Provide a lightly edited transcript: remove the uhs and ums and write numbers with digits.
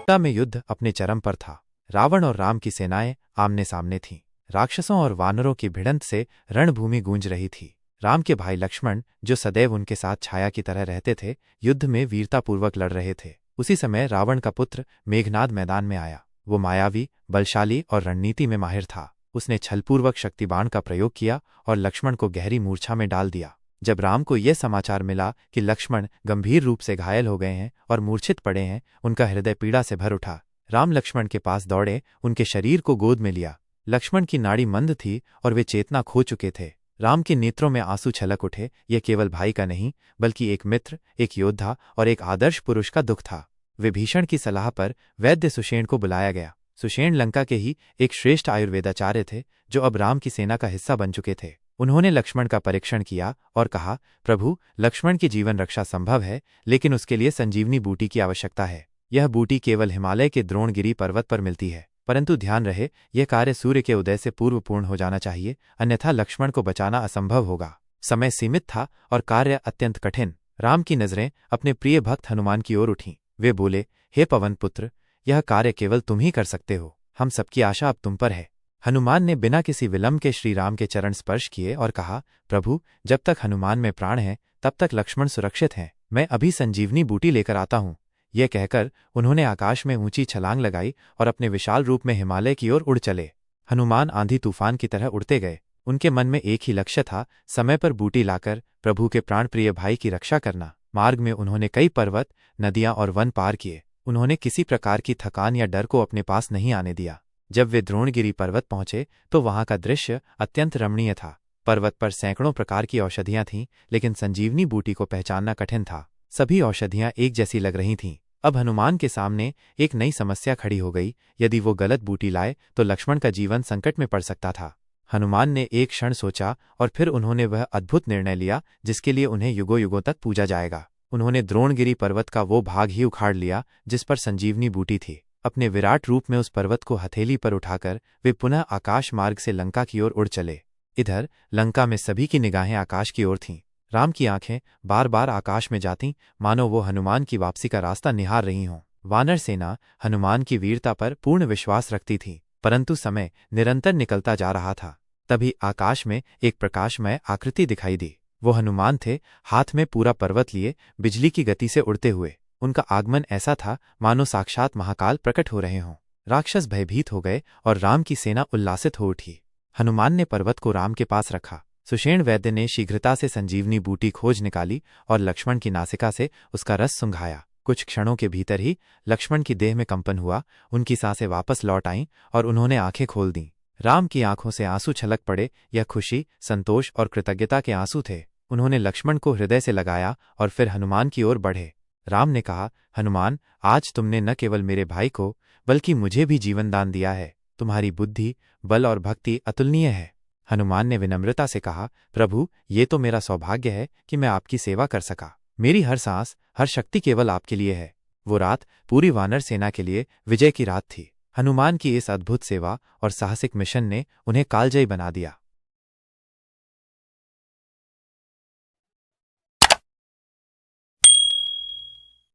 द्वापरयुग में युद्ध अपने चरम पर था। रावण और राम की सेनाएं आमने सामने थीं। राक्षसों और वानरों की भिड़ंत से रणभूमि गूंज रही थी। राम के भाई लक्ष्मण, जो सदैव उनके साथ छाया की तरह रहते थे, युद्ध में वीरतापूर्वक लड़ रहे थे। उसी समय रावण का पुत्र मेघनाद मैदान में आया। वो मायावी, बलशाली और रणनीति में माहिर था। उसने छलपूर्वक शक्तिबाण का प्रयोग किया और लक्ष्मण को गहरी मूर्छा में डाल दिया। जब राम को यह समाचार मिला कि लक्ष्मण गंभीर रूप से घायल हो गए हैं और मूर्छित पड़े हैं, उनका हृदय पीड़ा से भर उठा। राम लक्ष्मण के पास दौड़े, उनके शरीर को गोद में लिया। लक्ष्मण की नाड़ी मंद थी और वे चेतना खो चुके थे। राम के नेत्रों में आंसू छलक उठे। यह केवल भाई का नहीं, बल्कि एक मित्र, एक योद्धा और एक आदर्श पुरुष का दुख था। विभीषण की सलाह पर वैद्य सुषेण को बुलाया गया। सुषेण लंका के ही एक श्रेष्ठ आयुर्वेदाचार्य थे, जो अब राम की सेना का हिस्सा बन चुके थे। उन्होंने लक्ष्मण का परीक्षण किया और कहा, प्रभु, लक्ष्मण की जीवन रक्षा संभव है, लेकिन उसके लिए संजीवनी बूटी की आवश्यकता है। यह बूटी केवल हिमालय के द्रोणगिरी पर्वत पर मिलती है, परंतु ध्यान रहे, यह कार्य सूर्य के उदय से पूर्व पूर्ण हो जाना चाहिए, अन्यथा लक्ष्मण को बचाना असंभव होगा। समय सीमित था और कार्य अत्यंत कठिन। राम की नजरें अपने प्रिय भक्त हनुमान की ओर उठीं। वे बोले, हे पवन पुत्र, यह कार्य केवल तुम ही कर सकते हो। हम सबकी आशा अब तुम पर है। हनुमान ने बिना किसी विलंब के श्री राम के चरण स्पर्श किए और कहा, प्रभु, जब तक हनुमान में प्राण है तब तक लक्ष्मण सुरक्षित हैं। मैं अभी संजीवनी बूटी लेकर आता हूँ। यह कहकर उन्होंने आकाश में ऊंची छलांग लगाई और अपने विशाल रूप में हिमालय की ओर उड़ चले। हनुमान आंधी तूफान की तरह उड़ते गए। उनके मन में एक ही लक्ष्य था, समय पर बूटी लाकर प्रभु के प्राणप्रिय भाई की रक्षा करना। मार्ग में उन्होंने कई पर्वत, नदियां और वन पार किए। उन्होंने किसी प्रकार की थकान या डर को अपने पास नहीं आने दिया। जब वे द्रोणगिरी पर्वत पहुंचे तो वहां का दृश्य अत्यंत रमणीय था। पर्वत पर सैकड़ों प्रकार की औषधियां थीं, लेकिन संजीवनी बूटी को पहचानना कठिन था। सभी औषधियां एक जैसी लग रही थीं। अब हनुमान के सामने एक नई समस्या खड़ी हो गई। यदि वो गलत बूटी लाए तो लक्ष्मण का जीवन संकट में पड़ सकता था। हनुमान ने एक क्षण सोचा और फिर उन्होंने वह अद्भुत निर्णय लिया जिसके लिए उन्हें युगों युगों तक पूजा जाएगा। उन्होंने द्रोणगिरी पर्वत का वो भाग ही उखाड़ लिया जिस पर संजीवनी बूटी थी। अपने विराट रूप में उस पर्वत को हथेली पर उठाकर वे पुनः आकाश मार्ग से लंका की ओर उड़ चले। इधर लंका में सभी की निगाहें आकाश की ओर थीं। राम की आंखें बार बार आकाश में जातीं, मानो वो हनुमान की वापसी का रास्ता निहार रही हों। वानर सेना हनुमान की वीरता पर पूर्ण विश्वास रखती थी, परंतु समय निरंतर निकलता जा रहा था। तभी आकाश में एक प्रकाशमय आकृति दिखाई दी। वो हनुमान थे, हाथ में पूरा पर्वत लिए, बिजली की गति से उड़ते हुए। उनका आगमन ऐसा था मानो साक्षात महाकाल प्रकट हो रहे हों। राक्षस भयभीत हो गए और राम की सेना उल्लासित हो उठी। हनुमान ने पर्वत को राम के पास रखा। सुषेण वैद्य ने शीघ्रता से संजीवनी बूटी खोज निकाली और लक्ष्मण की नासिका से उसका रस सूंघाया। कुछ क्षणों के भीतर ही लक्ष्मण की देह में कंपन हुआ, उनकी सांसें वापस लौट आईं और उन्होंने आंखें खोल दीं। राम की आंखों से आंसू छलक पड़े। यह खुशी, संतोष और कृतज्ञता के आंसू थे। उन्होंने लक्ष्मण को हृदय से लगाया और फिर हनुमान की ओर बढ़े। राम ने कहा, हनुमान, आज तुमने न केवल मेरे भाई को बल्कि मुझे भी जीवन दान दिया है। तुम्हारी बुद्धि, बल और भक्ति अतुलनीय है। हनुमान ने विनम्रता से कहा, प्रभु, ये तो मेरा सौभाग्य है कि मैं आपकी सेवा कर सका। मेरी हर सांस, हर शक्ति केवल आपके लिए है। वो रात पूरी वानर सेना के लिए विजय की रात थी। हनुमान की इस अद्भुत सेवा और साहसिक मिशन ने उन्हें कालजयी बना दिया।